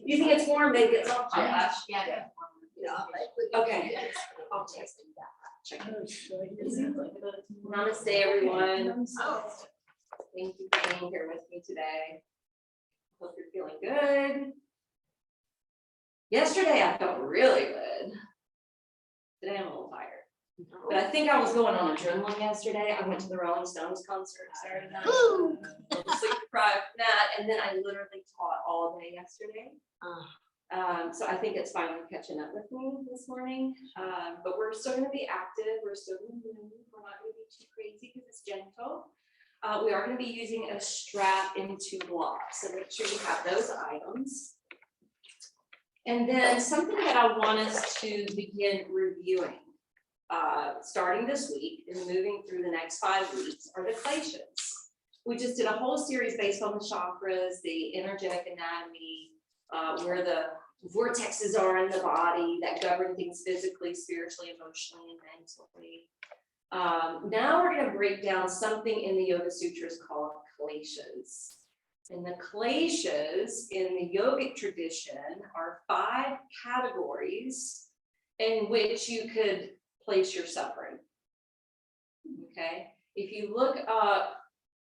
You think it's warm, baby? It's all hot. Yeah. Okay. I'll taste it. Namaste, everyone. Thank you for being here with me today. Hope you're feeling good. Yesterday, I felt really good. Today, I'm a little tired. But I think I was going on adrenaline yesterday. I went to the Rolling Stones concert Saturday night. Sleep deprived from that, and then I literally taught all day yesterday. So I think it's finally catching up with me this morning. But we're still going to be active. We're still going to move. We're not going to be too crazy because it's gentle. We are going to be using a strap in 2 blocks. So make sure you have those items. And then something that I want us to begin reviewing, starting this week and moving through the next 5 weeks, are the Kleshas. We just did a whole series based on the chakras, the energetic anatomy, where the vortexes are in the body that govern things physically, spiritually, emotionally, and mentally. Now we're going to break down something in the Yoga Sutras called Kleshas. And the Kleshas in the yogic tradition are 5 categories in which you could place your suffering. Okay, if you look up,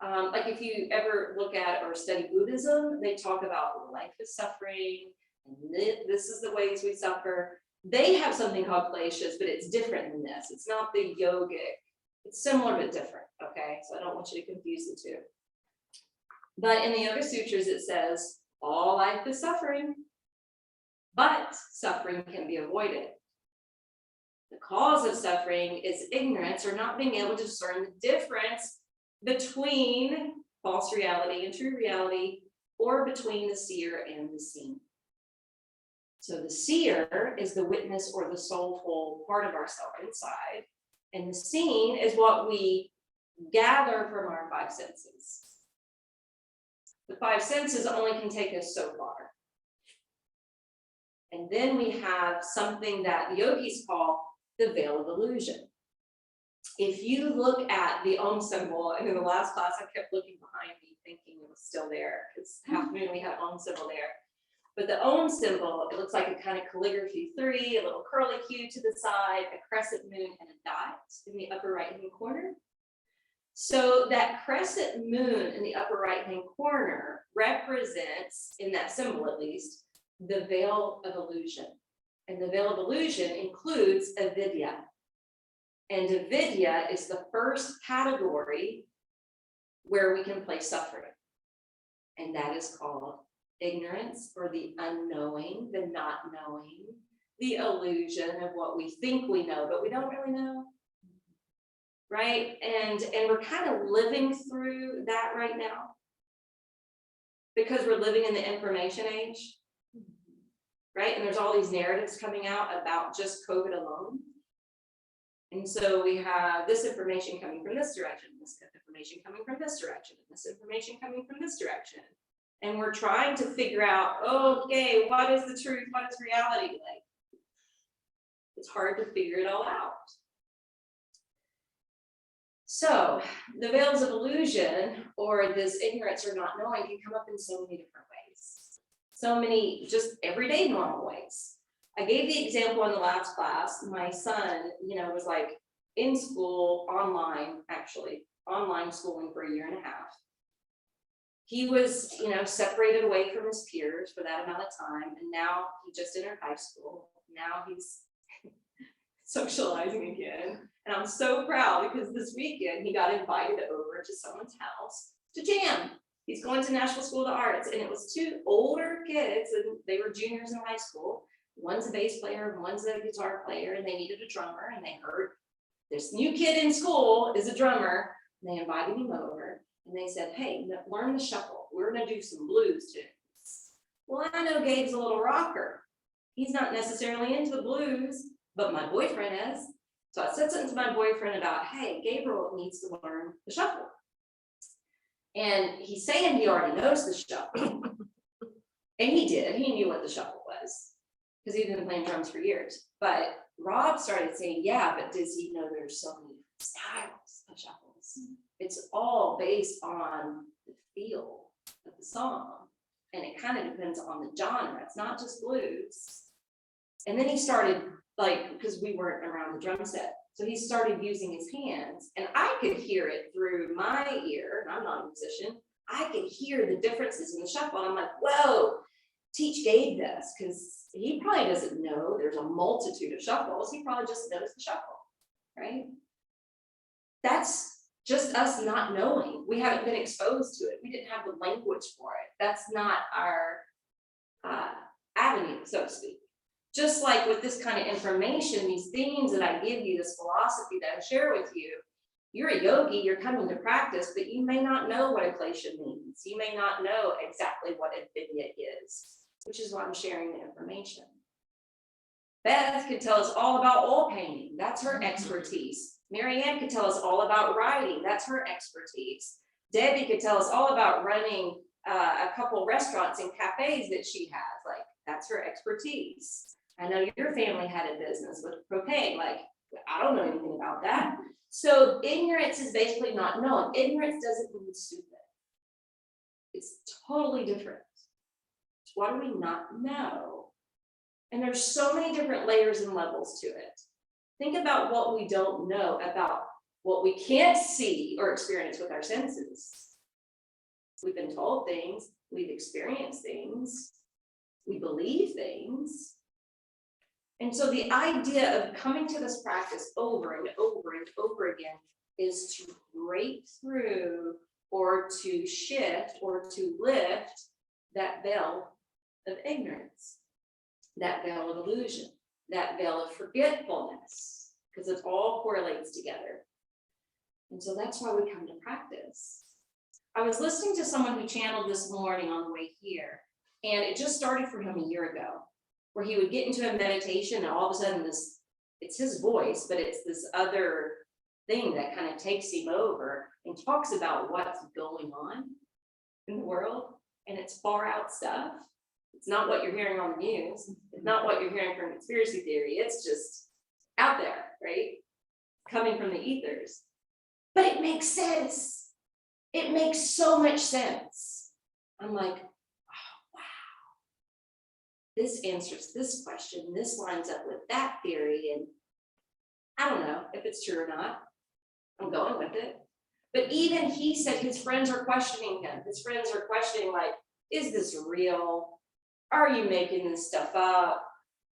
like if you ever look at or study Buddhism, they talk about life is suffering, and this is the ways we suffer. They have something called Kleshas, but it's different than this. It's not the yogic. It's similar but different. Okay, so I don't want you to confuse the two. But in the Yoga Sutras, it says all life is suffering, but suffering can be avoided. The cause of suffering is ignorance, or not being able to discern the difference between false reality and true reality, or between the seer and the seen. So the seer is the witness or the soulful part of ourselves inside, and the seen is what we gather from our 5 senses. The 5 senses only can take us so far. And then we have something that the yogis call the veil of illusion. If you look at the Om symbol, and in the last class I kept looking behind me thinking it was still there, because half moon we had Om symbol there. But the Om symbol, it looks like a kind of calligraphy 3, a little curly Q to the side, a crescent moon, and a dot in the upper right-hand corner. So that crescent moon in the upper right-hand corner represents, in that symbol at least, the veil of illusion. And the veil of illusion includes avidya. And avidya is the first category where we can place suffering. And that is called ignorance, or the unknowing, the not knowing, the illusion of what we think we know, but we don't really know. Right? And we're kind of living through that right now because we're living in the information age, right? And there's all these narratives coming out about just COVID alone. And so we have this information coming from this direction, this information coming from this direction, and this information coming from this direction. And we're trying to figure out, okay, what is the truth? What is reality? Like, it's hard to figure it all out. So the veils of illusion, or this ignorance or not knowing, can come up in so many different ways. So many just everyday normal ways. I gave the example in the last class. My son, was like in school, online schooling for 1.5 years. He was, separated away from his peers for that amount of time. And now he just entered high school. Now he's socializing again. And I'm so proud because this weekend he got invited over to someone's house to jam. He's going to National School of the Arts, and it was 2 older kids, and they were juniors in high school. One's a bass player and one's a guitar player, and they needed a drummer, and they heard this new kid in school is a drummer, and they invited him over, and they said, hey, learn the shuffle. We're going to do some blues tunes. Well, I know Gabe's a little rocker. He's not necessarily into the blues, but my boyfriend is. So I said something to my boyfriend about, hey, Gabriel needs to learn the shuffle. And he's saying he already knows the shuffle. And he did. He knew what the shuffle was because he'd been playing drums for years. But Rob started saying, yeah, but does he know there's so many styles of shuffles? is. It's all based on the feel of the song. And it kind of depends on the genre. It's not just blues. And then he started, like, because we weren't around the drum set, so he started using his hands, and I could hear it through my ear, and I'm not a musician. I could hear the differences in the shuffle. And I'm like, whoa, teach Gabe this, because he probably doesn't know there's a multitude of shuffles. He probably just knows the shuffle, right? That's just us not knowing. We haven't been exposed to it. We didn't have the language for it. That's not our avenue, so to speak. Just like with this kind of information, these themes that I give you, this philosophy that I share with you, you're a yogi, you're coming to practice, but you may not know what a Klesha means. You may not know exactly what a vidya is, which is why I'm sharing the information. Beth could tell us all about oil painting. That's her expertise. Marianne could tell us all about writing. That's her expertise. Debbie could tell us all about running a couple restaurants and cafes that she has. Like, that's her expertise. I know your family had a business with propane. Like, I don't know anything about that. So ignorance is basically not knowing. Ignorance doesn't mean stupid. It's totally different. What do we not know? And there's so many different layers and levels to it. Think about what we don't know about what we can't see or experience with our senses. We've been told things, we've experienced things, we believe things. And so the idea of coming to this practice over and over and over again is to break through or to shift or to lift that veil of ignorance, that veil of illusion, that veil of forgetfulness, because it all correlates together. And so that's why we come to practice. I was listening to someone who channeled this morning on the way here, and it just started for him a year ago, where he would get into a meditation and all of a sudden it's his voice, but it's this other thing that kind of takes him over and talks about what's going on in the world. And it's far out stuff. It's not what you're hearing on the news. It's not what you're hearing from conspiracy theory. It's just out there, right? Coming from the ethers. But it makes sense. It makes so much sense. I'm like, oh, wow. This answers this question. This lines up with that theory. And I don't know if it's true or not. I'm going with it. But even he said his friends are questioning him. His friends are questioning, like, is this real? Are you making this stuff up?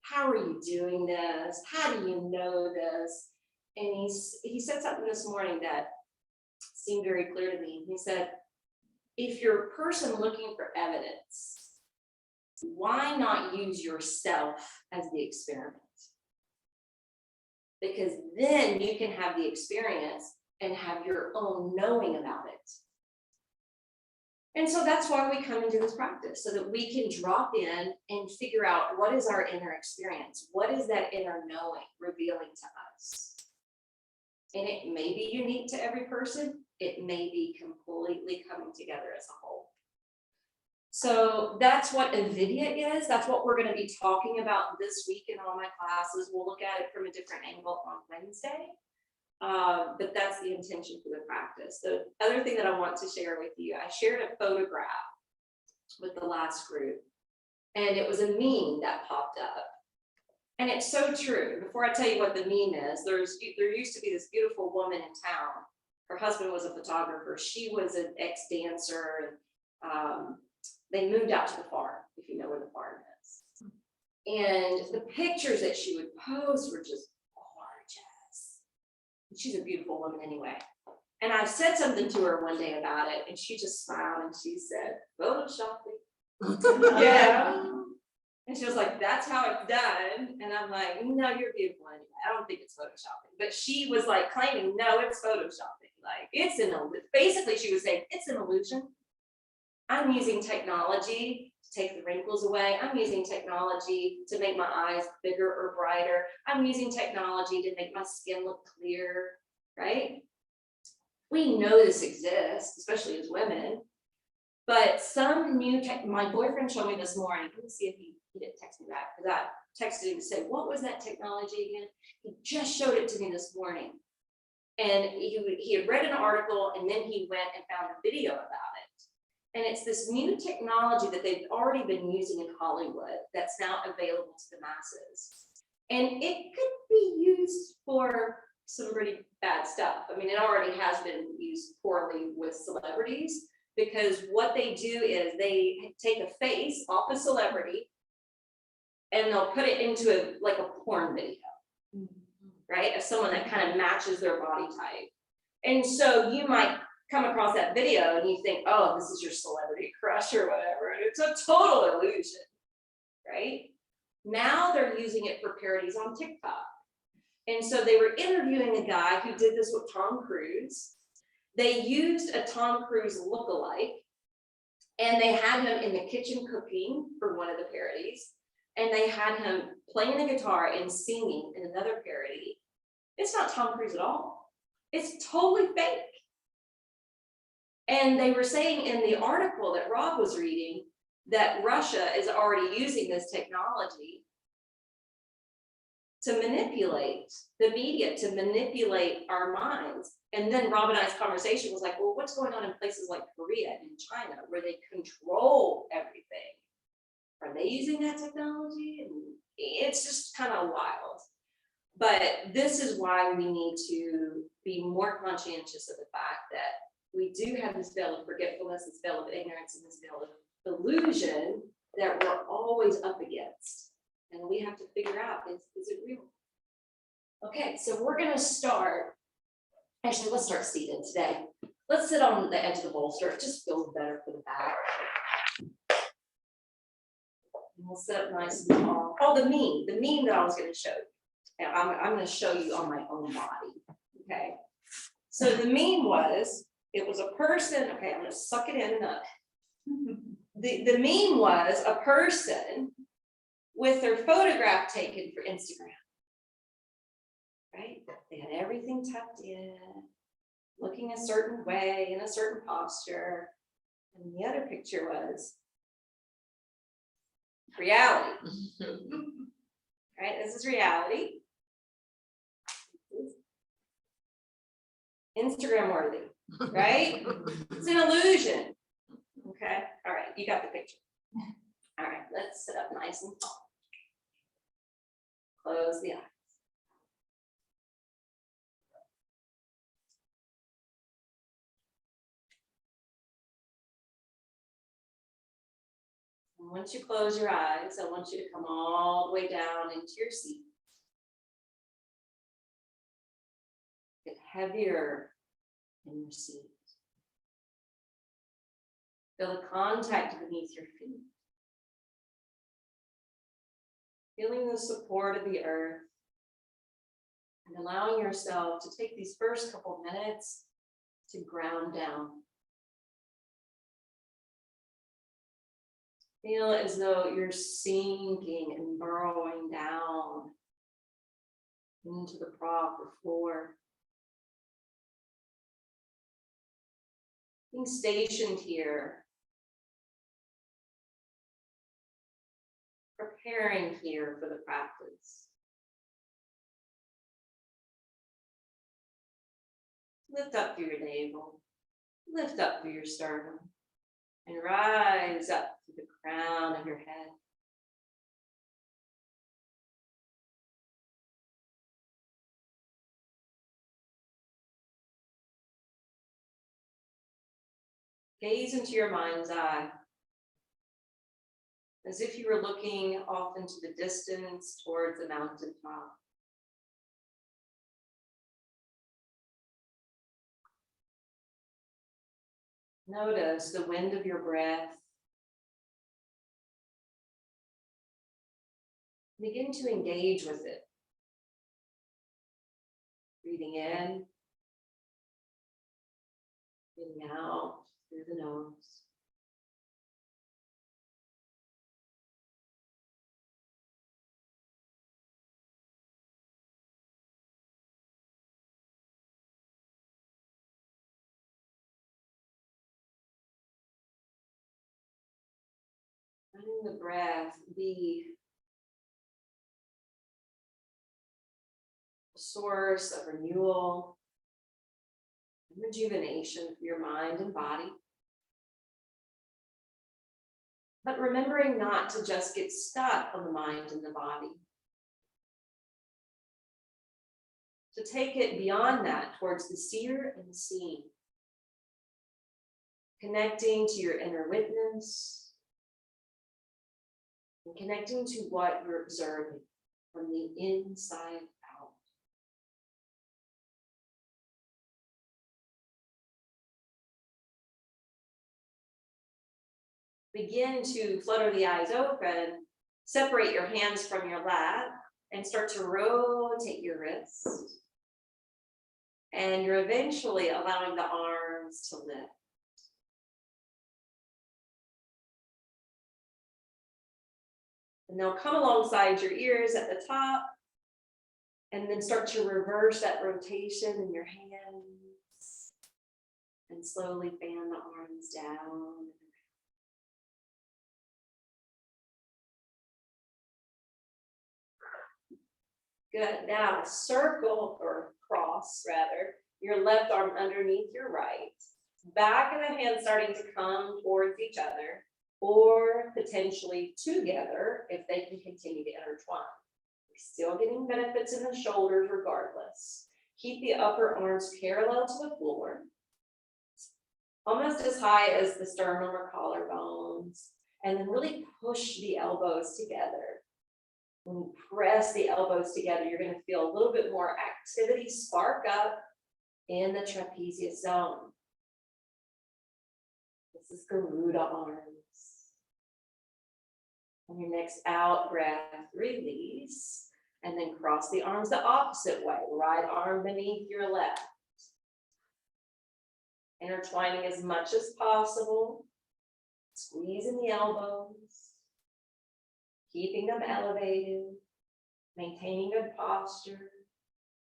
How are you doing this? How do you know this? And he said something this morning that seemed very clear to me. He said, if you're a person looking for evidence, why not use yourself as the experiment? Because then you can have the experience and have your own knowing about it. And so that's why we come into this practice, so that we can drop in and figure out what is our inner experience? What is that inner knowing revealing to us? And it may be unique to every person. It may be completely coming together as a whole. So that's what avidya is. That's what we're going to be talking about this week in all my classes. We'll look at it from a different angle on Wednesday. But that's the intention for the practice. The other thing that I want to share with you, I shared a photograph with the last group, and it was a meme that popped up. And it's so true. Before I tell you what the meme is, there used to be this beautiful woman in town. Her husband was a photographer. She was an ex-dancer. They moved out to the farm, if you know where the farm is. And the pictures that she would post were just gorgeous. She's a beautiful woman anyway. And I said something to her one day about it, and she just smiled and she said, photoshopping. Yeah. And she was like, that's how it's done. And I'm like, no, you're beautiful anyway. I don't think it's photoshopping. But she was like claiming, no, it's photoshopping. Like, it's an illusion. Basically, she was saying, it's an illusion. I'm using technology to take the wrinkles away. I'm using technology to make my eyes bigger or brighter. I'm using technology to make my skin look clear, right? We know this exists, especially as women. But some new tech, my boyfriend showed me this morning. Let me see if he didn't text me back, because I texted him to say, what was that technology again? He just showed it to me this morning. And he had read an article, and then he went and found a video about it. And it's this new technology that they've already been using in Hollywood that's now available to the masses. And it could be used for some pretty bad stuff. I mean, it already has been used poorly with celebrities, because what they do is they take a face off a celebrity and they'll put it into a porn video, right? Of someone that kind of matches their body type. And so you might come across that video and you think, oh, this is your celebrity crush or whatever. And it's a total illusion, right? Now they're using it for parodies on TikTok. And so they were interviewing a guy who did this with Tom Cruise. They used a Tom Cruise lookalike, and they had him in the kitchen cooking for one of the parodies. And they had him playing the guitar and singing in another parody. It's not Tom Cruise at all. It's totally fake. And they were saying in the article that Rob was reading that Russia is already using this technology to manipulate the media, to manipulate our minds. And then Rob and I's conversation was like, well, what's going on in places like Korea and China where they control everything? Are they using that technology? And it's just kind of wild. But this is why we need to be more conscientious of the fact that we do have this veil of forgetfulness, this veil of ignorance, and this veil of illusion that we're always up against. And we have to figure out, is it real? Okay, so we're gonna start, actually, let's start seated today. Let's sit on the edge of the bolster. It just feels better for the back. And we'll sit up nice and tall. Oh, the meme that I was gonna show you. And I'm gonna show you on my own body, okay? So the meme was, it was a person, okay, I'm gonna suck it in and up. The meme was a person with their photograph taken for Instagram, right? They had everything tucked in, looking a certain way, in a certain posture. And the other picture was reality, right? This is reality. Instagram worthy, right? It's an illusion. Okay, all right, you got the picture. All right, let's sit up nice and tall. Close the eyes. And once you close your eyes, I want you to come all the way down into your seat. Get heavier in your seat. Feel the contact beneath your feet. Feeling the support of the earth, and allowing yourself to take these first couple minutes to ground down. Feel as though you're sinking and burrowing down into the proper floor. Being stationed here, preparing here for the practice. Lift up through your navel, lift up through your sternum, and rise up to the crown of your head. Gaze into your mind's eye, as if you were looking off into the distance towards the mountaintop. Notice the wind of your breath. Begin to engage with it. Breathing in, breathing out through the nose. Letting the breath be a source of renewal, rejuvenation for your mind and body. But remembering not to just get stuck on the mind and the body. To take it beyond that towards the seer and the seen. Connecting to your inner witness. And connecting to what you're observing from the inside out. Begin to flutter the eyes open, separate your hands from your lap, and start to rotate your wrists. And you're eventually allowing the arms to lift. And they'll come alongside your ears at the top, and then start to reverse that rotation in your hands, and slowly fan the arms down. Good. Now circle or cross rather your left arm underneath your right. Back of the hands starting to come towards each other or potentially together if they can continue to intertwine. We're still getting benefits in the shoulders regardless. Keep the upper arms parallel to the floor, almost as high as the sternum or collarbones, and then really push the elbows together. When you press the elbows together, you're going to feel a little bit more activity spark up in the trapezius zone. This is Garuda arms. On your next out breath, release, and then cross the arms the opposite way. Right arm beneath your left. Intertwining as much as possible. Squeezing the elbows. Keeping them elevated, maintaining good posture,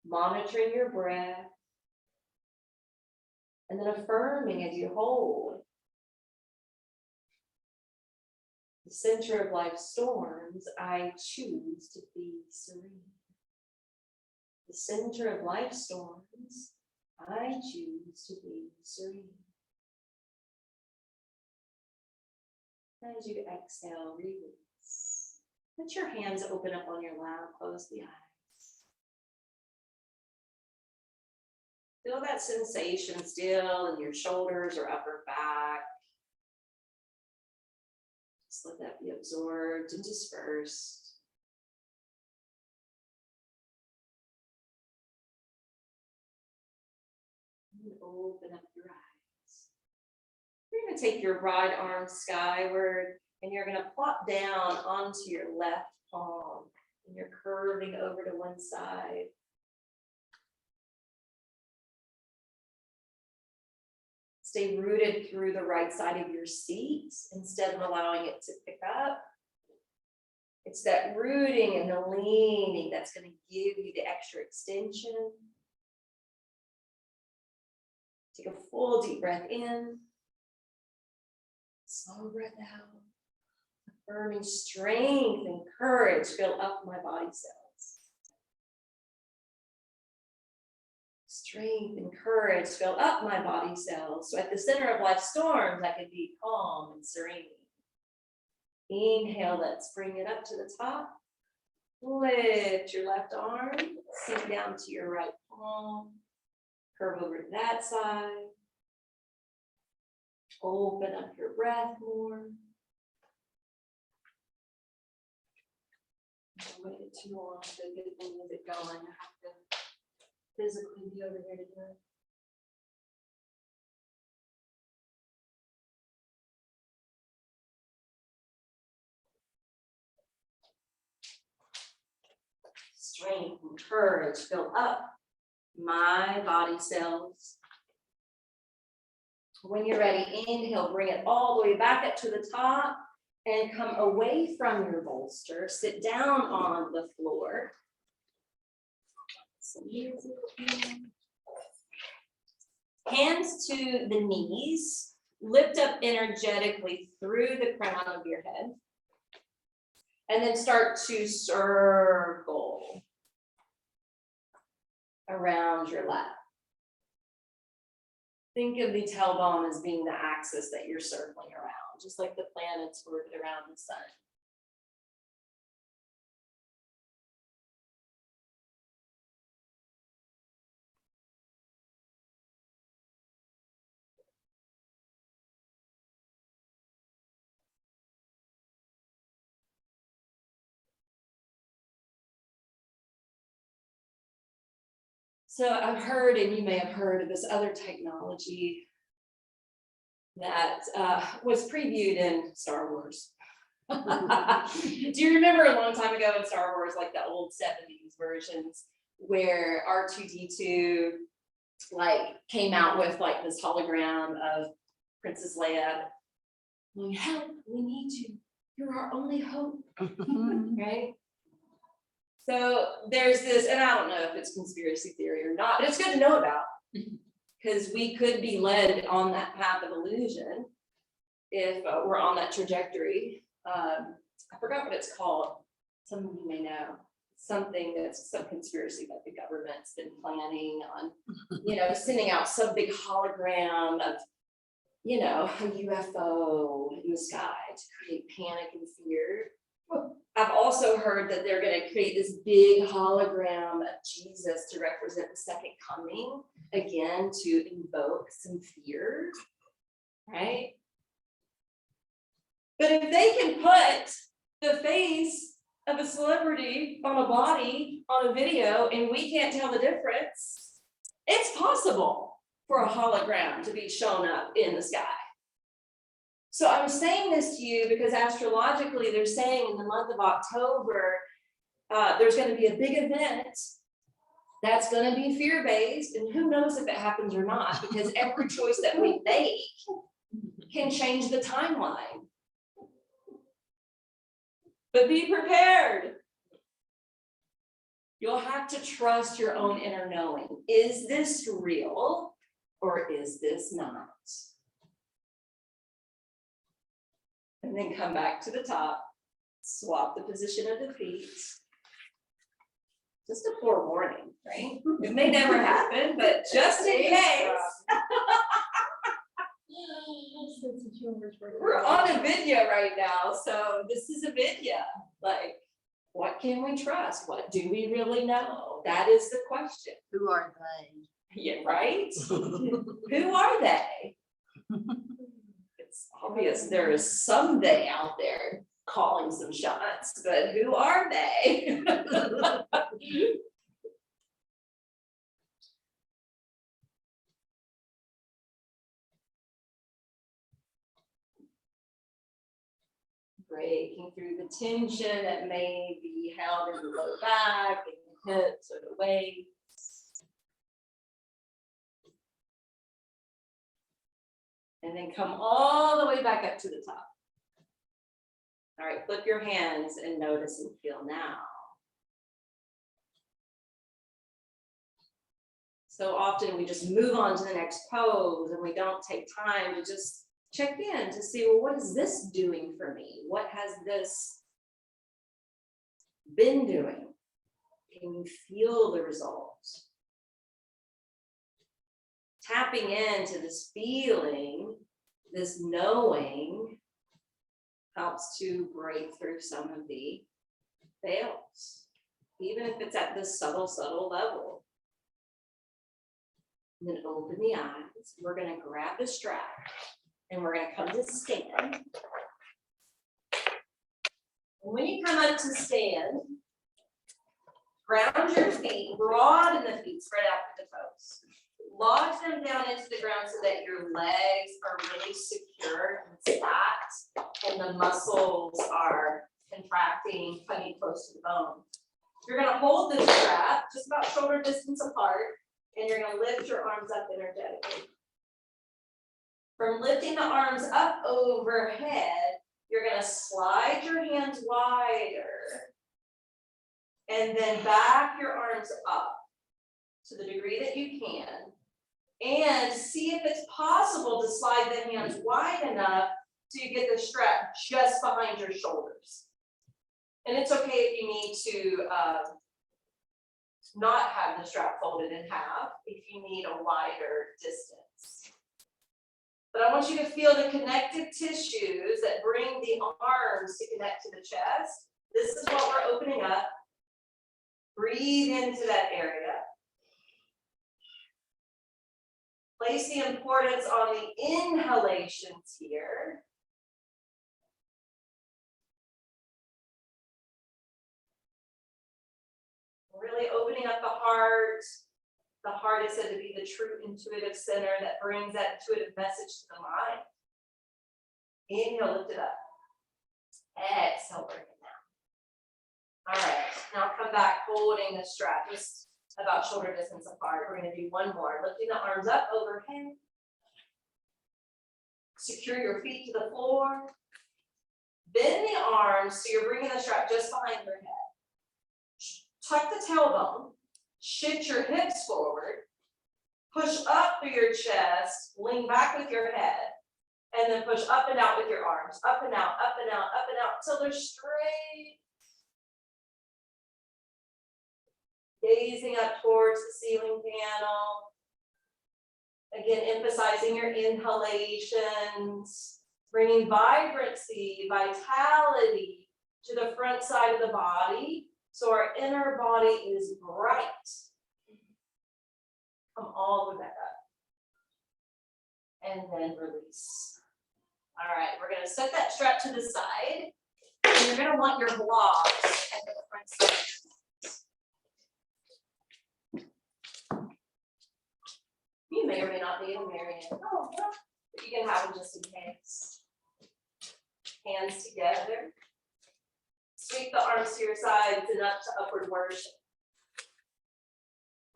monitoring your breath, and then affirming as you hold. The center of life's storms, I choose to be serene. The center of life's storms, I choose to be serene. As you exhale, release. Let your hands open up on your lap, close the eyes. Feel that sensation still in your shoulders or upper back. Just let that be absorbed and dispersed. And open up your eyes. You're going to take your right arm skyward. And you're going to plop down onto your left palm. And you're curving over to one side. Stay rooted through the right side of your seat instead of allowing it to pick up. It's that rooting and the leaning that's going to give you the extra extension. Take a full deep breath in. Slow breath out. Affirming strength and courage fill up my body cells. Strength and courage fill up my body cells. So at the center of life's storms, I can be calm and serene. Inhale, let's bring it up to the top. Lift your left arm, sink down to your right palm. Curve over to that side. Open up your breath more. I waited too long to get the music going. I have to physically be over here to do it. Strength and courage fill up my body cells. When you're ready, inhale, bring it all the way back up to the top. And come away from your bolster, sit down on the floor. Hands to the knees, lift up energetically through the crown of your head. And then start to circle around your lap. Think of the tailbone as being the axis that you're circling around, just like the planets orbit around the sun. So I've heard, and you may have heard of this other technology that was previewed in Star Wars. Do you remember a long time ago in Star Wars, like the old 70s versions, where R2-D2 like came out with like this hologram of Princess Leia going, help, we need you. You're our only hope, right? So there's this, and I don't know if it's conspiracy theory or not, but it's good to know about, because we could be led on that path of illusion if we're on that trajectory. I forgot what it's called. Some of you may know. Something that's some conspiracy that the government's been planning on, sending out some big hologram of, a UFO in the sky to create panic and fear. I've also heard that they're going to create this big hologram of Jesus to represent the second coming, again, to invoke some fear, right? But if they can put the face of a celebrity on a body on a video and we can't tell the difference, it's possible for a hologram to be shown up in the sky. So I'm saying this to you because astrologically they're saying in the month of October, there's going to be a big event that's going to be fear-based, and who knows if it happens or not, because every choice that we make can change the timeline. But be prepared. You'll have to trust your own inner knowing. Is this real or is this not? And then come back to the top, swap the position of the feet. Just a forewarning, right? It may never happen, but just in case. We're on a video right now, so this is a video. Like, what can we trust? What do we really know? That is the question. Who are they? Yeah, right? Who are they? It's obvious there is some they out there calling some shots, but who are they? Breaking through the tension that may be held in the low back, in the hips or the waist. And then come all the way back up to the top. All right, flip your hands and notice and feel now. So often we just move on to the next pose and we don't take time to just check in to see, well, what is this doing for me? What has this been doing? Can you feel the results? Tapping into this feeling, this knowing, helps to break through some of the veils, even if it's at this subtle level. And then open the eyes. We're going to grab the strap and we're going to come to stand. When you come up to stand, ground your feet, broaden the feet, spread out the toes. Lodge them down into the ground so that your legs are really secure and flat, and the muscles are contracting, coming close to the bone. You're going to hold the strap just about shoulder distance apart, and you're going to lift your arms up energetically. From lifting the arms up overhead, you're going to slide your hands wider, and then back your arms up to the degree that you can. And see if it's possible to slide the hands wide enough to get the strap just behind your shoulders. And it's okay if you need to not have the strap folded in half if you need a wider distance. But I want you to feel the connective tissues that bring the arms to connect to the chest. This is what we're opening up. Breathe into that area. Place the importance on the inhalations here. Really opening up the heart. The heart is said to be the true intuitive center that brings that intuitive message to the mind. Inhale, lift it up. Exhale, bring it down. All right, now come back holding the strap, just about shoulder distance apart. We're going to do one more. Lifting the arms up overhead. Secure your feet to the floor. Bend the arms so you're bringing the strap just behind your head. Tuck the tailbone. Shift your hips forward. Push up through your chest. Lean back with your head. And then push up and out with your arms. Up and out, up and out, up and out until they're straight. Gazing up towards the ceiling panel. Again, emphasizing your inhalations, bringing vibrancy, vitality to the front side of the body, so our inner body is bright. Come all the way back up. And then release. All right, we're going to set that strap to the side, and you're going to want your blocks at the front side. You may or may not need them, Marianne. Oh, yeah. But you can have them just in case. Hands together. Sweep the arms to your sides and up to upward worship.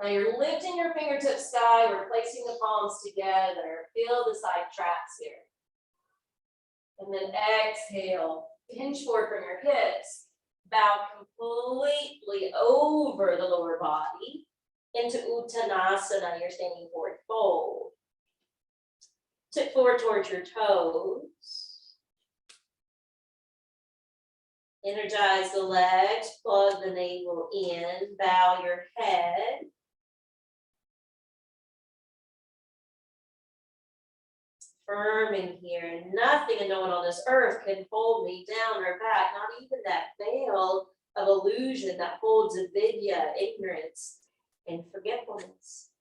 Now you're lifting your fingertips skyward, placing the palms together. Feel the side traps here. And then exhale. Hinge forward from your hips. Bow completely over the lower body. Into Uttanasana, you're standing forward, fold. Tip forward towards your toes. Energize the legs, plug the navel in, bow your head. Firm in here, nothing and no one on this earth can hold me down or back, not even that veil of illusion that holds avidya, ignorance, and forgetfulness.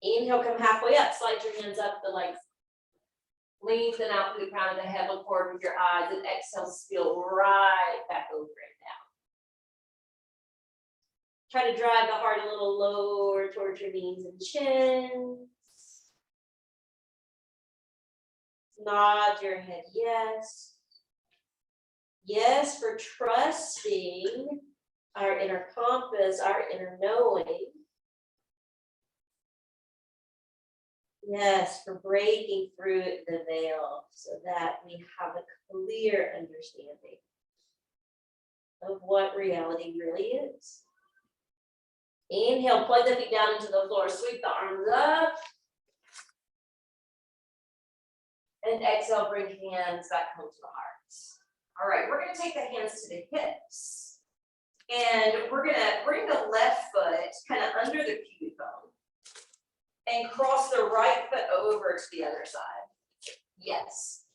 Inhale, come halfway up, slide your hands up the legs. Lengthen out through the crown of the head, look forward with your eyes, and exhale, spill right back over and down. Try to drive the heart a little lower towards your knees and chins. Nod your head, yes. Yes, for trusting our inner compass, our inner knowing. Yes, for breaking through the veil so that we have a clear understanding of what reality really is. Inhale, plug the feet down into the floor, sweep the arms up. And exhale, bring hands back home to the heart. All right, we're going to take the hands to the hips. And we're going to bring the left foot kind of under the pubic bone. And cross the right foot over to the other side. Yes.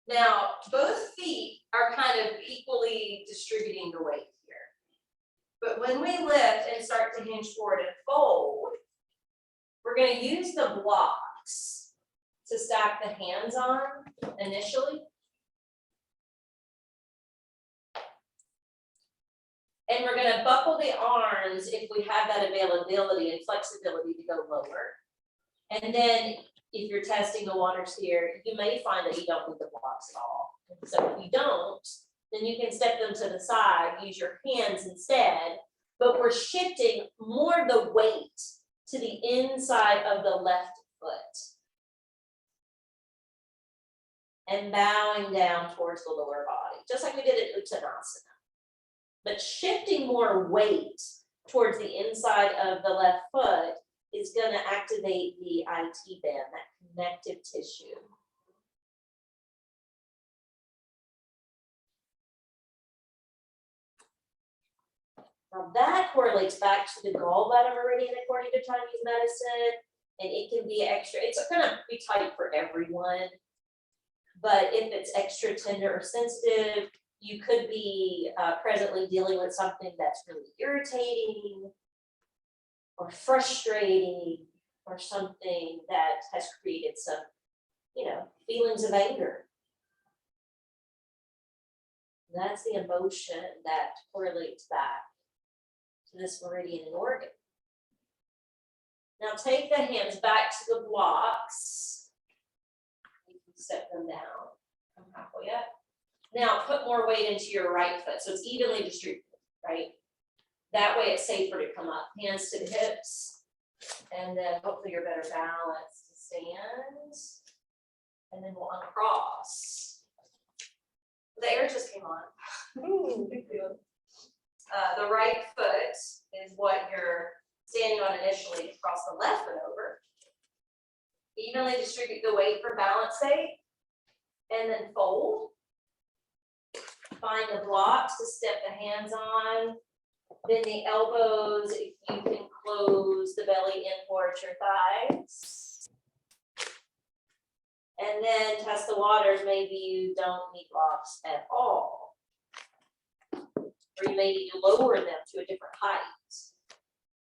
Now, both feet are kind of equally distributing the weight here. But when we lift and start to hinge forward and fold, we're going to use the blocks to stack the hands on initially. And we're going to buckle the arms if we have that availability and flexibility to go lower. And then if you're testing the waters here, you may find that you don't need the blocks at all. So if you don't, then you can step them to the side, use your hands instead. But we're shifting more of the weight to the inside of the left foot. And bowing down towards the lower body, just like we did at Uttanasana. But shifting more weight towards the inside of the left foot is going to activate the IT band, that connective tissue. Now that correlates back to the gallbladder meridian according to Chinese medicine. And it can be extra, it's gonna be tight for everyone. But if it's extra tender or sensitive, you could be presently dealing with something that's really irritating or frustrating or something that has created some, feelings of anger. That's the emotion that correlates back to this meridian and organ. Now take the hands back to the blocks. You can set them down. Come halfway up. Now put more weight into your right foot, so it's evenly distributed, right? That way it's safer to come up. Hands to the hips, and then hopefully you're better balanced to stand. And then we'll uncross. The air just came on. The right foot is what you're standing on initially. Cross the left foot over. Evenly distribute the weight for balance sake. And then fold. Find the blocks to step the hands on. Then the elbows, if you can close the belly in towards your thighs. And then test the waters, maybe you don't need blocks at all. Or you may need to lower them to a different height.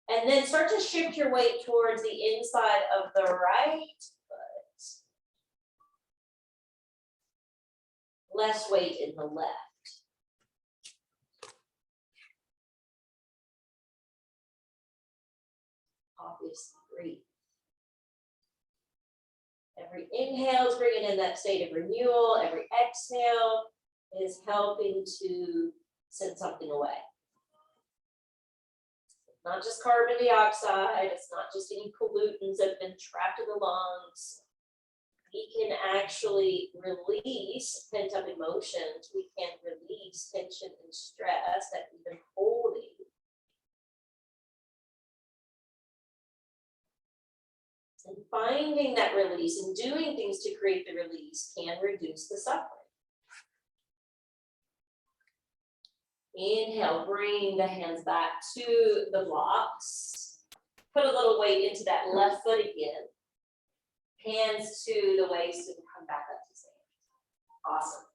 And then start to shift your weight towards the inside of the right foot. Less weight in the left. Obviously, breathe. Every inhale is bringing in that state of renewal. Every exhale is helping to send something away. It's not just carbon dioxide. It's not just any pollutants that have been trapped in the lungs. We can actually release pent-up emotions. We can release tension and stress that we've been holding. And finding that release and doing things to create the release can reduce the suffering. Inhale, bring the hands back to the blocks. Put a little weight into that left foot again. Hands to the waist and come back up to stand. Awesome.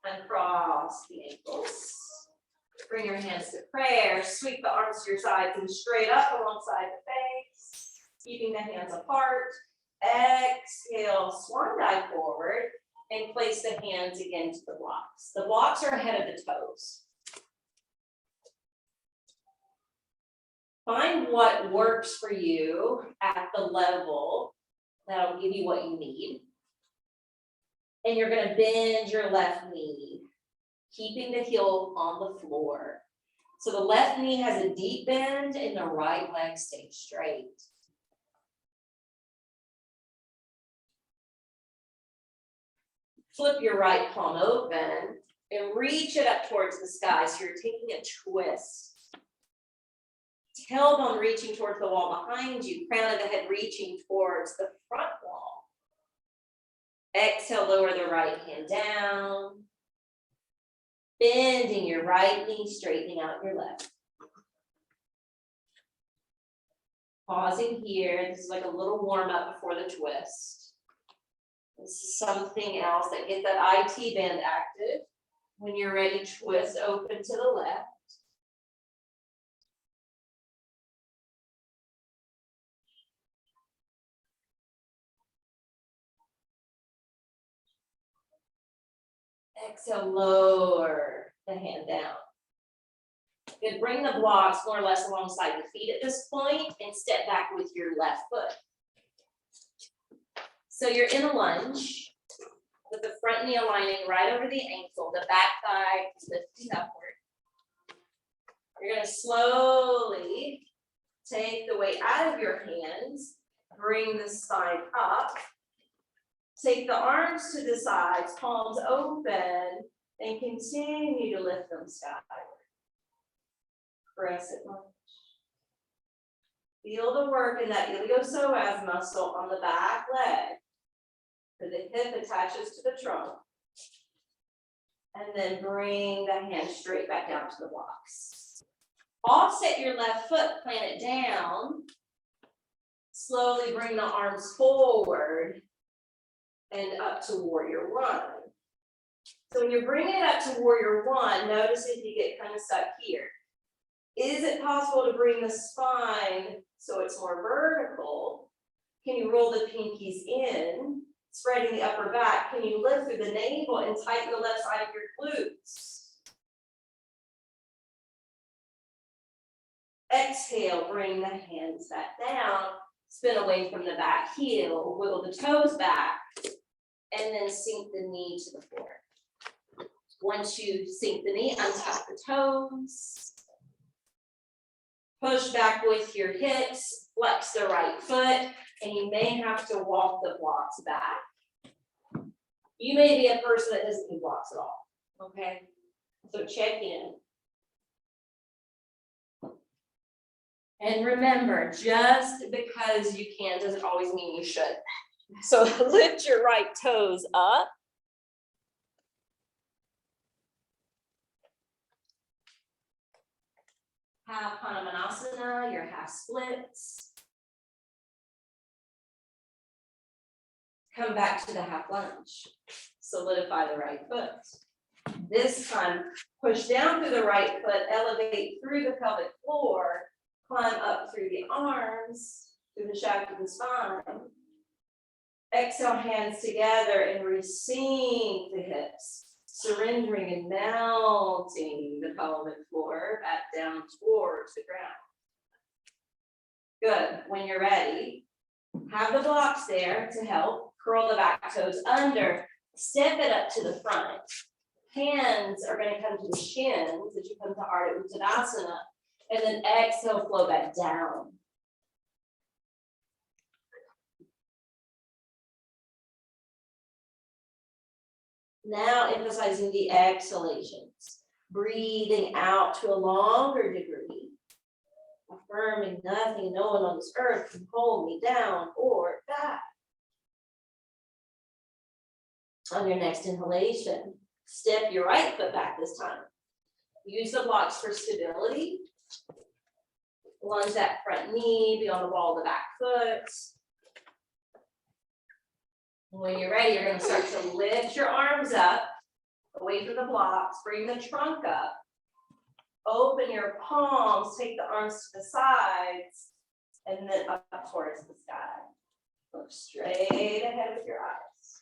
Uncross the ankles. Bring your hands to prayer. Sweep the arms to your sides and straight up alongside the face. Keeping the hands apart. Exhale, swan dive forward and place the hands again to the blocks. The blocks are ahead of the toes. Find what works for you at the level that'll give you what you need. And you're going to bend your left knee, keeping the heel on the floor. So the left knee has a deep bend and the right leg stays straight. Flip your right palm open and reach it up towards the sky. So you're taking a twist. Tailbone reaching towards the wall behind you. Crown of the head reaching towards the front wall. Exhale, lower the right hand down. Bending your right knee, straightening out your left. Pausing here. This is like a little warm up before the twist. This is something else that gets that IT band active. When you're ready, twist open to the left. Exhale, lower the hand down. Good, bring the blocks more or less alongside the feet at this point and step back with your left foot. So you're in a lunge with the front knee aligning right over the ankle, the back thigh is lifting upward. You're going to slowly take the weight out of your hands, bring the spine up. Take the arms to the sides, palms open, and continue to lift them skyward. Crescent lunge. Feel the work in that iliopsoas muscle on the back leg. So the hip attaches to the trunk. And then bring the hand straight back down to the blocks. Offset your left foot, plant it down. Slowly bring the arms forward and up to warrior one. So when you're bringing it up to warrior one, notice if you get kind of stuck here. Is it possible to bring the spine so it's more vertical? Can you roll the pinkies in, spreading the upper back? Can you lift through the navel and tighten the left side of your glutes? Exhale, bring the hands back down, spin away from the back heel, wiggle the toes back, and then sink the knee to the floor. Once you sink the knee, untap the toes. Push back with your hips, flex the right foot, and you may have to walk the blocks back. You may be a person that doesn't do blocks at all, okay? So check in. And remember, just because you can doesn't always mean you should. So lift your right toes up. Half Hanumanasana, your half splits. Come back to the half lunge. Solidify the right foot. This time, push down through the right foot, elevate through the pelvic floor, climb up through the arms, through the shaft of the spine. Exhale, hands together and resink the hips, surrendering and melting the pelvic floor back down towards the ground. Good. When you're ready, have the blocks there to help. Curl the back toes under, step it up to the front. Hands are going to come to the shins as you come to Ardha Uttanasana, and then exhale, flow back down. Now emphasizing the exhalations, breathing out to a longer degree, affirming nothing and no one on this earth can hold me down or back. On your next inhalation, step your right foot back this time. Use the blocks for stability. Lunge that front knee, be on the ball of the back foot. When you're ready, you're going to start to lift your arms up, away from the blocks, bring the trunk up. Open your palms, take the arms to the sides, and then up towards the sky. Look straight ahead with your eyes.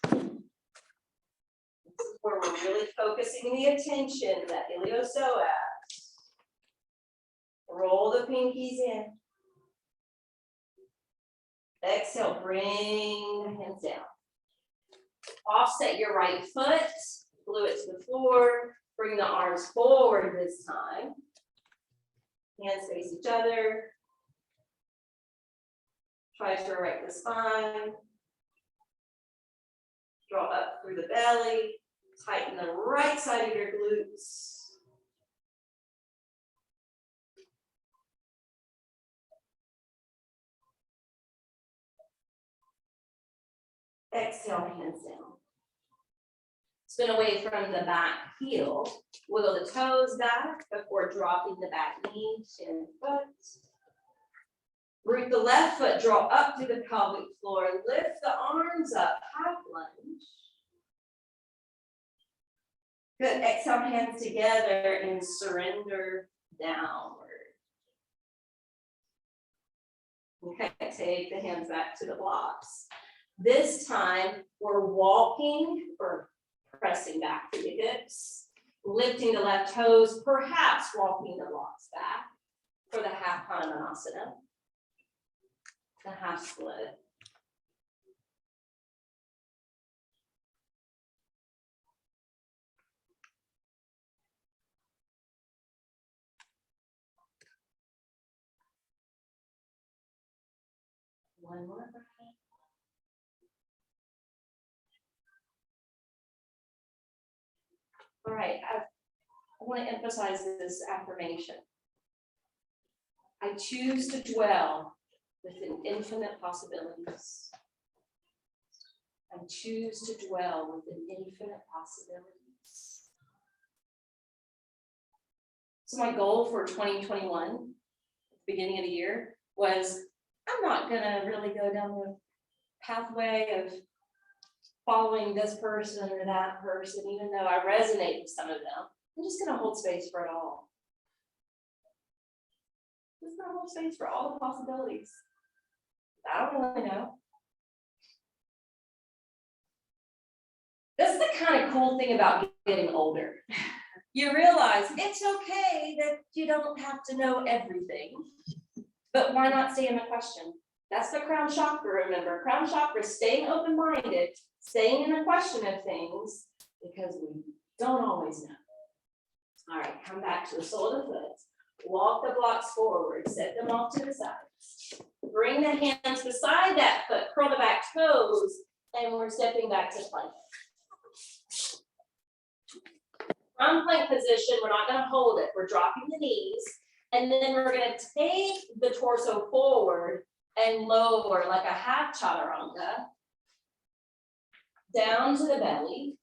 This is where we're really focusing the attention, that iliopsoas. Roll the pinkies in. Exhale, bring the hands down. Offset your right foot, glue it to the floor, bring the arms forward this time. Hands face each other. Try to erect the spine. Draw up through the belly. Tighten the right side of your glutes. Exhale, hands down. Spin away from the back heel. Wiggle the toes back before dropping the back knee, shin, foot. Root the left foot, draw up through the pelvic floor. Lift the arms up, half lunge. Good, exhale, hands together and surrender downward. Okay, take the hands back to the blocks. This time, we're walking or pressing back through the hips, lifting the left toes, perhaps walking the blocks back for the half Hanumanasana, the half split. One more breath. All right, I want to emphasize this affirmation. I choose to dwell within infinite possibilities. I choose to dwell within infinite possibilities. So my goal for 2021, at the beginning of the year, was I'm not gonna really go down the pathway of following this person or that person, even though I resonate with some of them. I'm just gonna hold space for it all. Just gonna hold space for all the possibilities. I don't really know. That's the kind of cool thing about getting older. You realize it's okay that you don't have to know everything, but why not stay in the question? That's the crown chakra, remember. Crown chakra is staying open-minded, staying in the question of things, because we don't always know. All right, come back to the sole of the foot. Walk the blocks forward, set them off to the sides. Bring the hands beside that foot, curl the back toes, and we're stepping back to plank. From plank position, we're not gonna hold it. We're dropping the knees, and then we're gonna take the torso forward and lower like a half chaturanga down to the belly.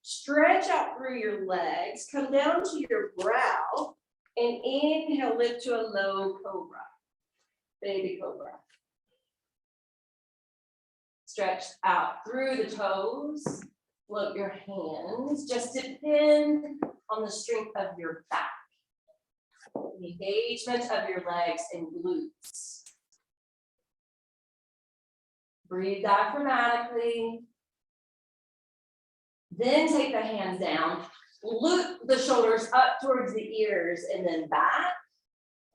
Stretch out through your legs, come down to your brow, and inhale, lift to a low cobra, baby cobra. Stretch out through the toes, float your hands, just depend on the strength of your back, the engagement of your legs and glutes. Breathe diaphragmatically. Then take the hands down, loop the shoulders up towards the ears and then back.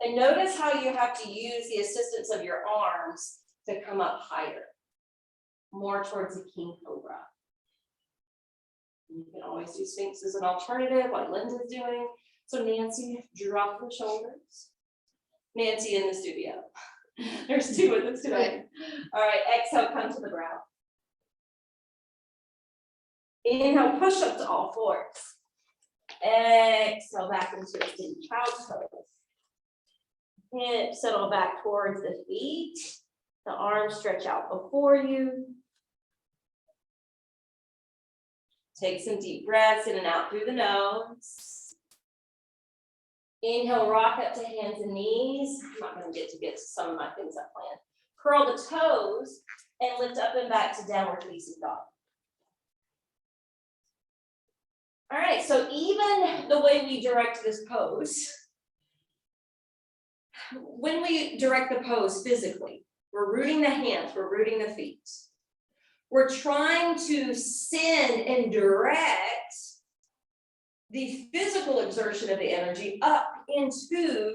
And notice how you have to use the assistance of your arms to come up higher, more towards the king cobra. You can always do Sphinx as an alternative, like Linda's doing. So Nancy, drop the shoulders. Nancy in the studio. There's two of us today. All right, exhale, come to the brow. Inhale, push up to all fours. Exhale, back into a sitting child's pose. Hips settle back towards the feet. The arms stretch out before you. Take some deep breaths in and out through the nose. Inhale, rock up to hands and knees. I'm not going to get to some of my things I planned. Curl the toes and lift up and back to downward facing dog. All right, so even the way we direct this pose, when we direct the pose physically, we're rooting the hands, we're rooting the feet. We're trying to send and direct the physical exertion of the energy up into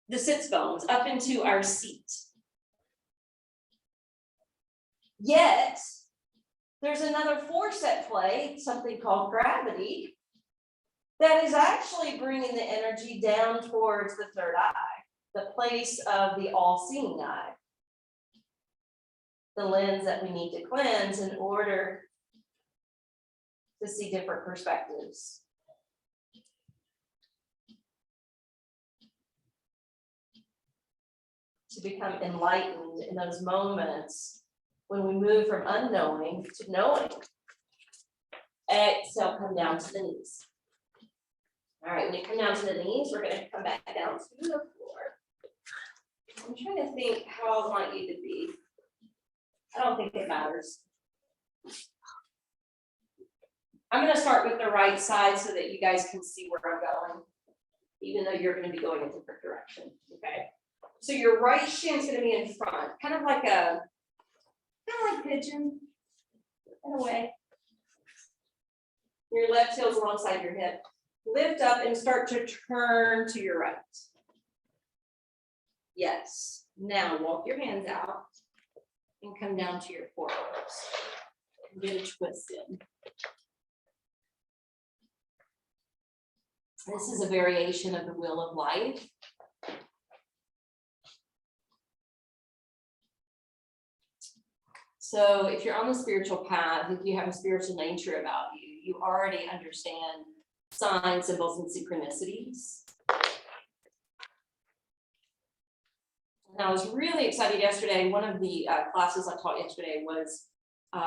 the sits bones, up into our seat. Yet, there's another force at play, something called gravity, that is actually bringing the energy down towards the third eye, the place of the all-seeing eye, the lens that we need to cleanse in order to see different perspectives. To become enlightened in those moments when we move from unknowing to knowing. Exhale, come down to the knees. All right, when you come down to the knees, we're going to come back down to the floor. I'm trying to think how I want you to be. I don't think it matters. I'm going to start with the right side so that you guys can see where I'm going, even though you're going to be going in a different direction. Okay. So your right shin is going to be in front, kind of like pigeon in a way. Your left heel's alongside your hip. Lift up and start to turn to your right. Yes. Now walk your hands out and come down to your forearms. Get a twist in. This is a variation of the wheel of life. So if you're on the spiritual path, if you have a spiritual nature about you, you already understand signs, symbols, and synchronicities. And I was really excited yesterday. One of the classes I taught yesterday was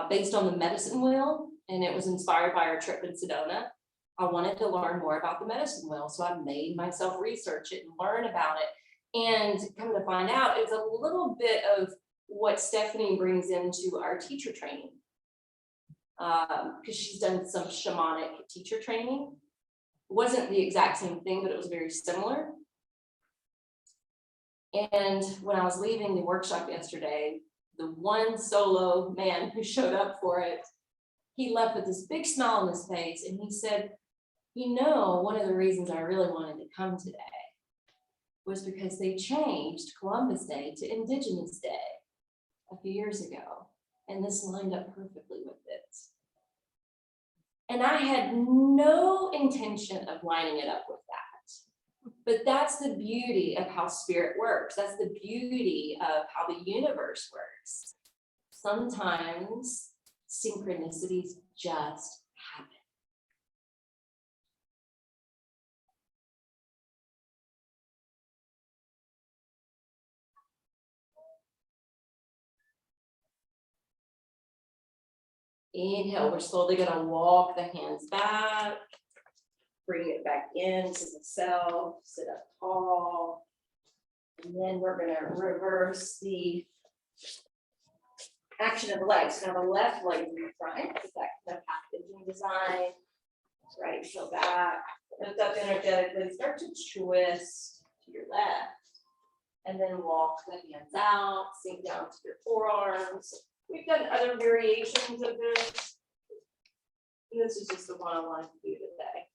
based on the medicine wheel, and it was inspired by our trip in Sedona. I wanted to learn more about the medicine wheel, so I made myself research it and learn about it. And come to find out, it's a little bit of what Stephanie brings into our teacher training. Because she's done some shamanic teacher training. Wasn't the exact same thing, but it was very similar. And when I was leaving the workshop yesterday, the one solo man who showed up for it, he left with this big smile on his face, and he said, you know, one of the reasons I really wanted to come today was because they changed Columbus Day to Indigenous Day a few years ago, and this lined up perfectly with it. And I had no intention of lining it up with that. But that's the beauty of how spirit works. That's the beauty of how the universe works. Sometimes synchronicities just happen. Inhale, we're slowly gonna walk the hands back, bring it back into the self, sit up tall. And then we're gonna reverse the action of the legs. Now the left leg in the front, is that kind of packaging design. Right heel back, lift up energetically, start to twist to your left. And then walk the hands out, sink down to your forearms. We've done other variations of this. And this is just the one I wanted to do today.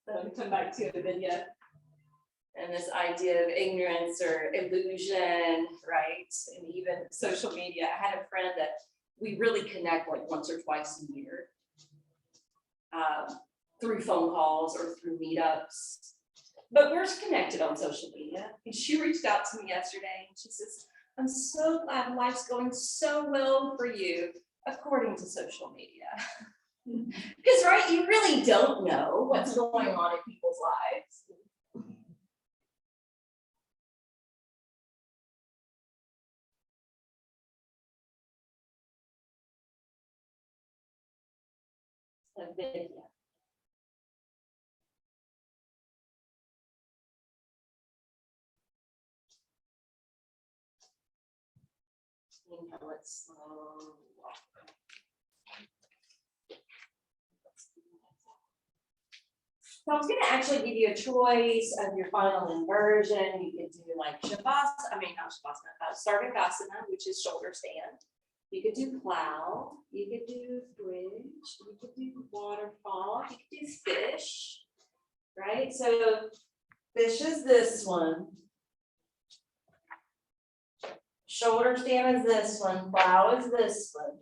So I'm gonna come back to the video. And this idea of ignorance or illusion, right? And even social media. I had a friend that we really connect like once or twice a year through phone calls or through meetups. But we're connected on social media. And she reached out to me yesterday and she says, I'm so glad life's going so well for you, according to social media. Because, right, you really don't know what's going on in people's lives. A video. Inhale, let's slow walk. So I was going to actually give you a choice of your final inversion. You could do like Sarvangasana, which is shoulder stand. You could do plow, you could do bridge, you could do waterfall, you could do fish, right? So fish is this one. Shoulder stand is this one, plow is this one.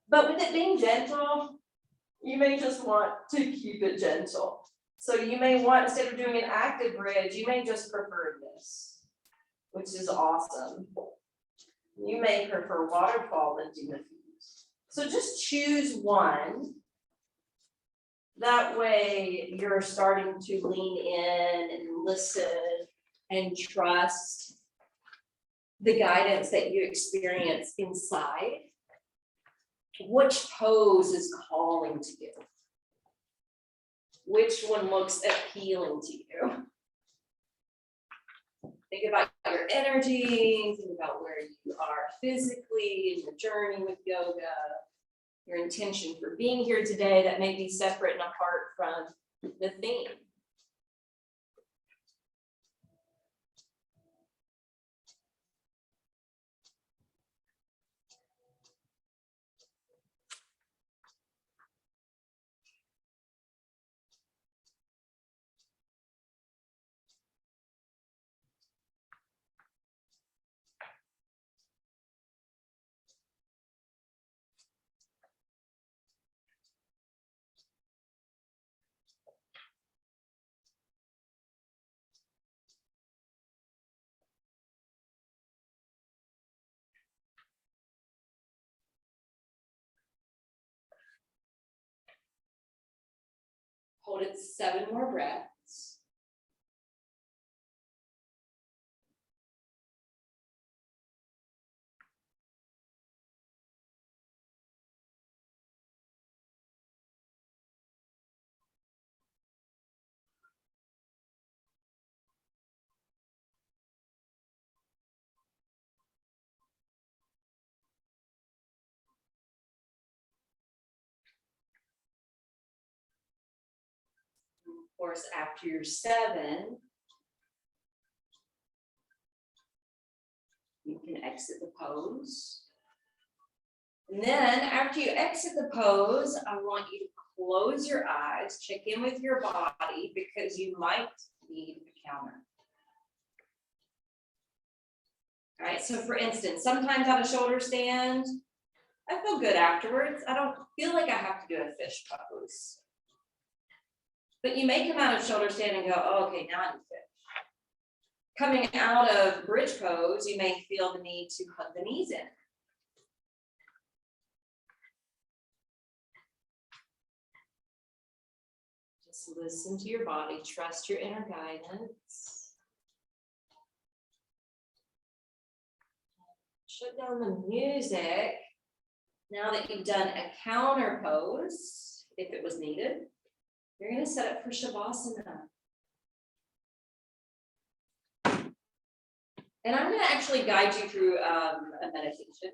But with it being gentle, you may just want to keep it gentle. So you may want, instead of doing an active bridge, you may just prefer this, which is awesome. You may prefer waterfall than do diffuse. So just choose one. That way you're starting to lean in and listen and trust the guidance that you experience inside. Which pose is calling to you? Which one looks appealing to you? Think about your energy, think about where you are physically in your journey with yoga, your intention for being here today that may be separate and apart from the theme. Hold it 7 more breaths. course, after you're 7, you can exit the pose. And then after you exit the pose, I want you to close your eyes, check in with your body because you might need a counter. All right, so for instance, sometimes out of shoulder stand, I feel good afterwards. I don't feel like I have to do a fish pose. But you may come out of shoulder stand and go, oh, okay, now I need fish. Coming out of bridge pose, you may feel the need to hug the knees in. Just listen to your body, trust your inner guidance. Shut down the music. Now that you've done a counter pose, if it was needed, you're going to set up for Shavasana. And I'm going to actually guide you through a meditation.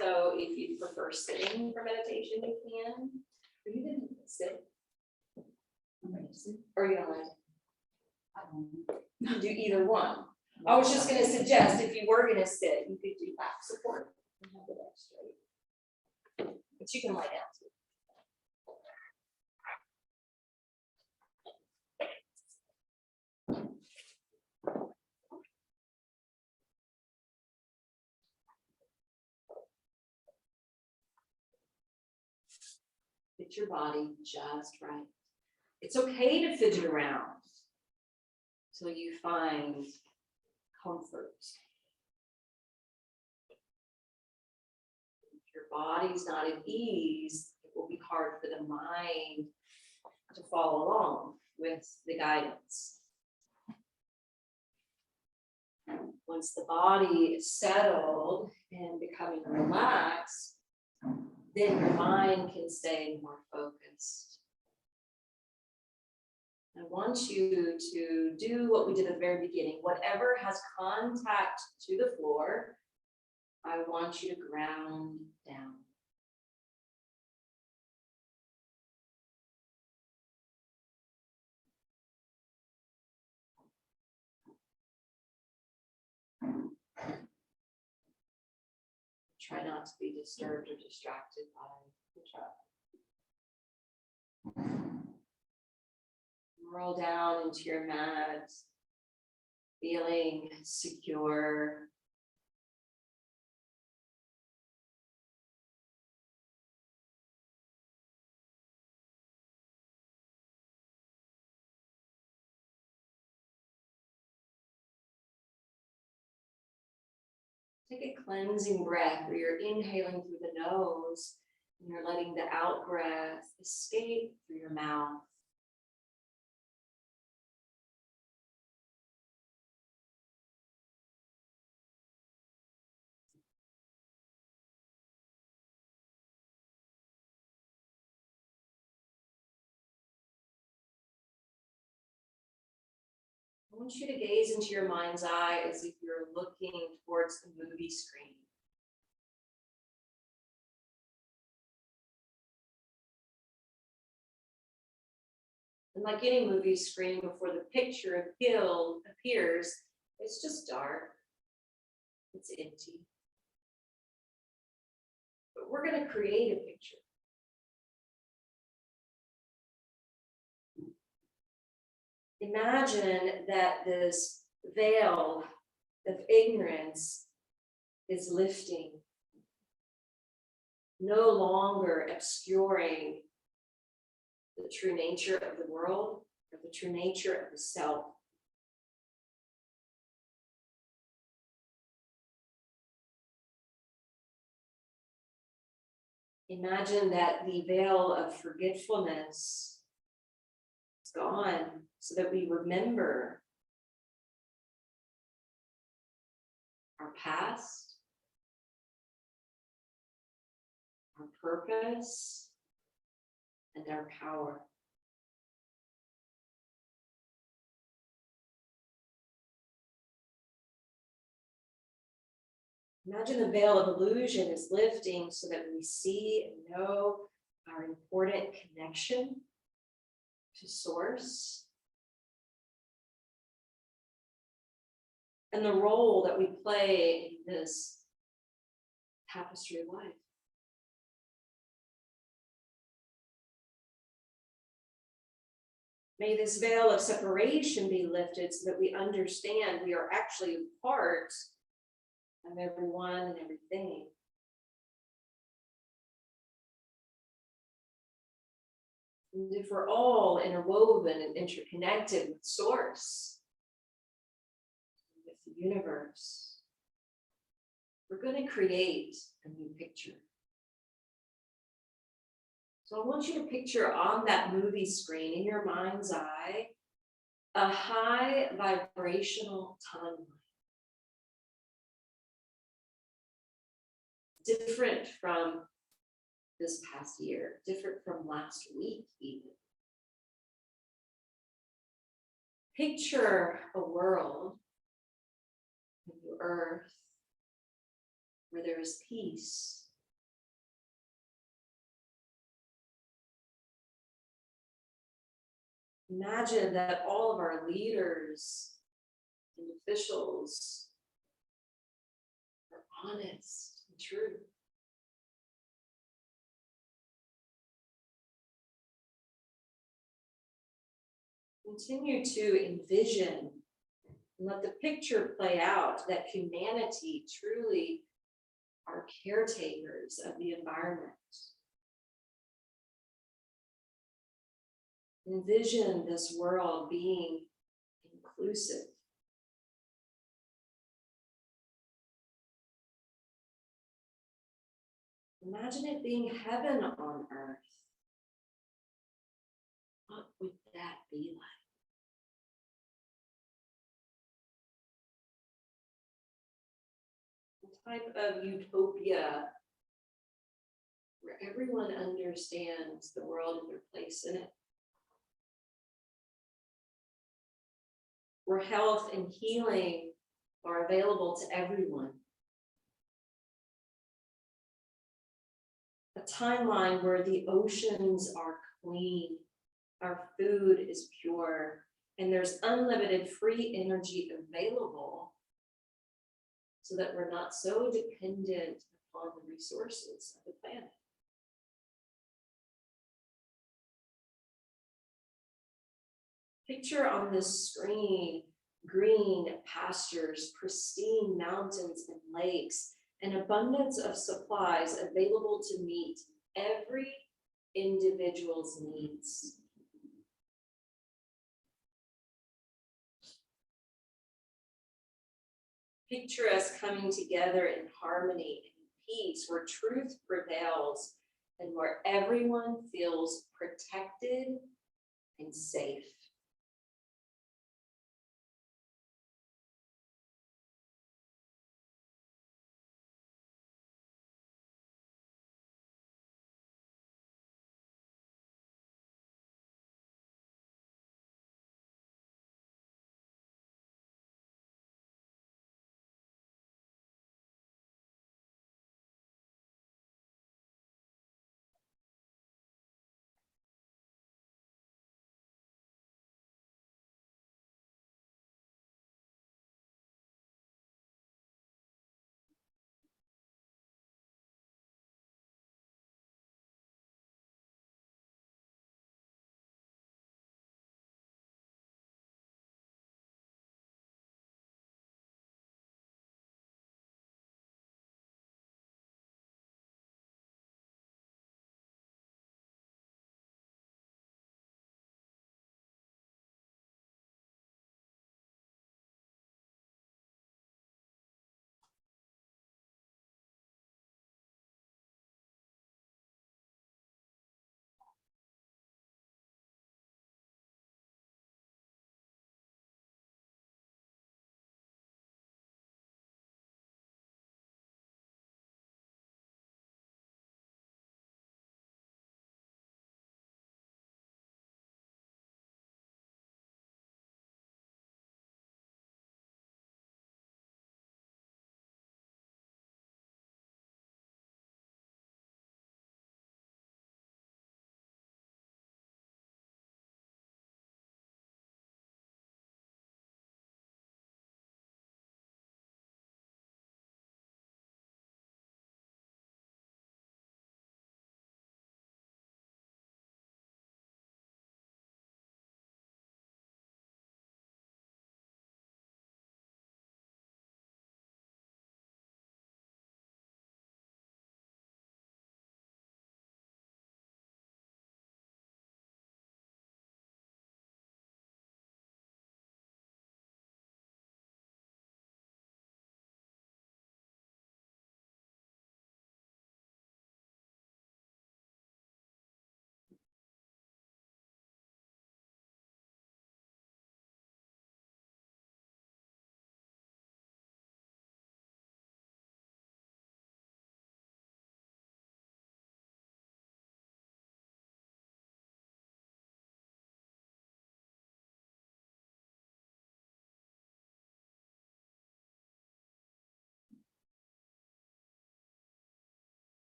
So if you prefer sitting for meditation, you can. Or you can sit. Or you don't like it. You can do either one. I was just going to suggest if you were going to sit, you could do back support and have the leg straight. But you can lie down too. Get your body just right. It's okay to fidget around till you find comfort. If your body's not at ease, it will be hard for the mind to follow along with the guidance. Once the body is settled and becoming relaxed, then your mind can stay more focused. I want you to do what we did at the very beginning. Whatever has contact to the floor, I want you to ground down. Try not to be disturbed or distracted by the trap. Roll down into your mat, feeling secure. Take a cleansing breath where you're inhaling through the nose and you're letting the out breath escape through your mouth. I want you to gaze into your mind's eye as if you're looking towards the movie screen. And like any movie screen, before the picture appears, it's just dark. It's empty. But we're going to create a picture. Imagine that this veil of ignorance is lifting, no longer obscuring the true nature of the world or the true nature of the self. Imagine that the veil of forgetfulness is gone so that we remember our past, our purpose, and our power. Imagine the veil of illusion is lifting so that we see and know our important connection to Source, and the role that we play in this tapestry of life. May this veil of separation be lifted so that we understand we are actually a part of everyone and everything. And if we're all interwoven and interconnected with Source, with the universe, we're going to create a new picture. So I want you to picture on that movie screen in your mind's eye a high vibrational timeline. Different from this past year, different from last week even. Picture a world, a new earth, where there is peace. Imagine that all of our leaders and officials are honest and true. Continue to envision and let the picture play out that humanity truly are caretakers of the environment. Envision this world being inclusive. Imagine it being heaven on earth. What would that be like? A type of utopia where everyone understands the world and their place in it. Where health and healing are available to everyone. A timeline where the oceans are clean, our food is pure, and there's unlimited free energy available so that we're not so dependent upon the resources of the planet. Picture on this screen green pastures, pristine mountains and lakes, an abundance of supplies available to meet every individual's needs. Picture us coming together in harmony and peace, where truth prevails and where everyone feels protected and safe.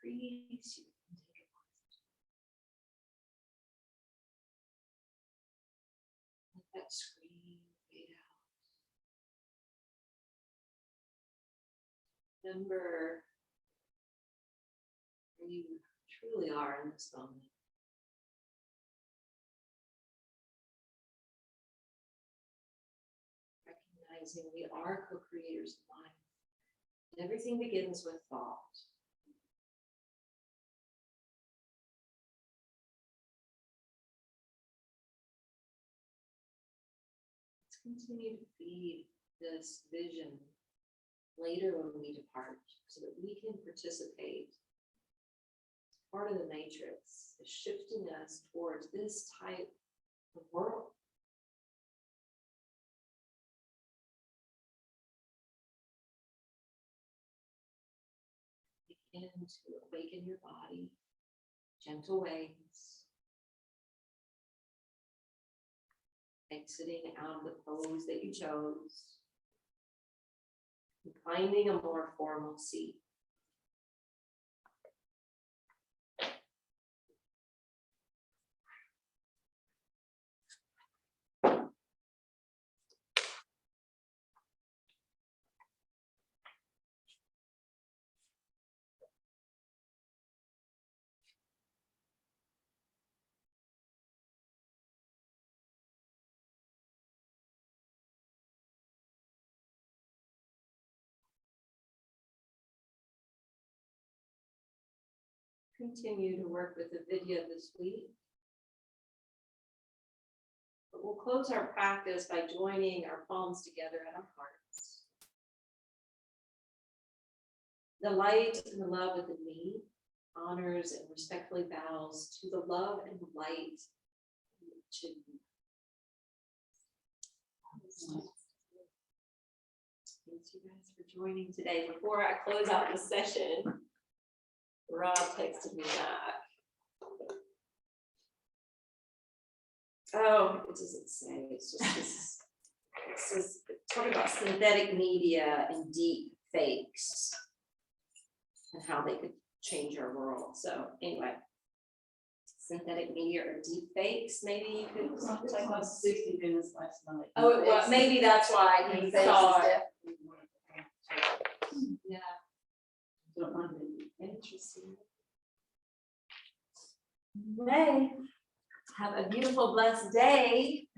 increase, you can take it. Let that scream fade out. Remember where you truly are in this moment. Recognizing we are co-creators of life. And everything begins with thought. Let's continue to feed this vision later when we depart so that we can participate. Part of the matrix is shifting us towards this type of world. Begin to awaken your body, gentle ways. Exiting out of the pose that you chose. And finding a more formal seat. Continue to work with the video this week. But we'll close our practice by joining our palms together at our hearts. The light and the love within me honors and respectfully bows to the love and the light in each of you. Thanks you guys for joining today. Before I close out the session, Rob texted me back. Oh, it doesn't say, it's just this. It says, talk about synthetic media and deep fakes and how they could change our world. So anyway, synthetic media or deep fakes, maybe you could Like about 60 minutes last night. Oh, well, maybe that's why he saw it. Yeah. Don't mind me. Interesting. Hey, have a beautiful, blessed day.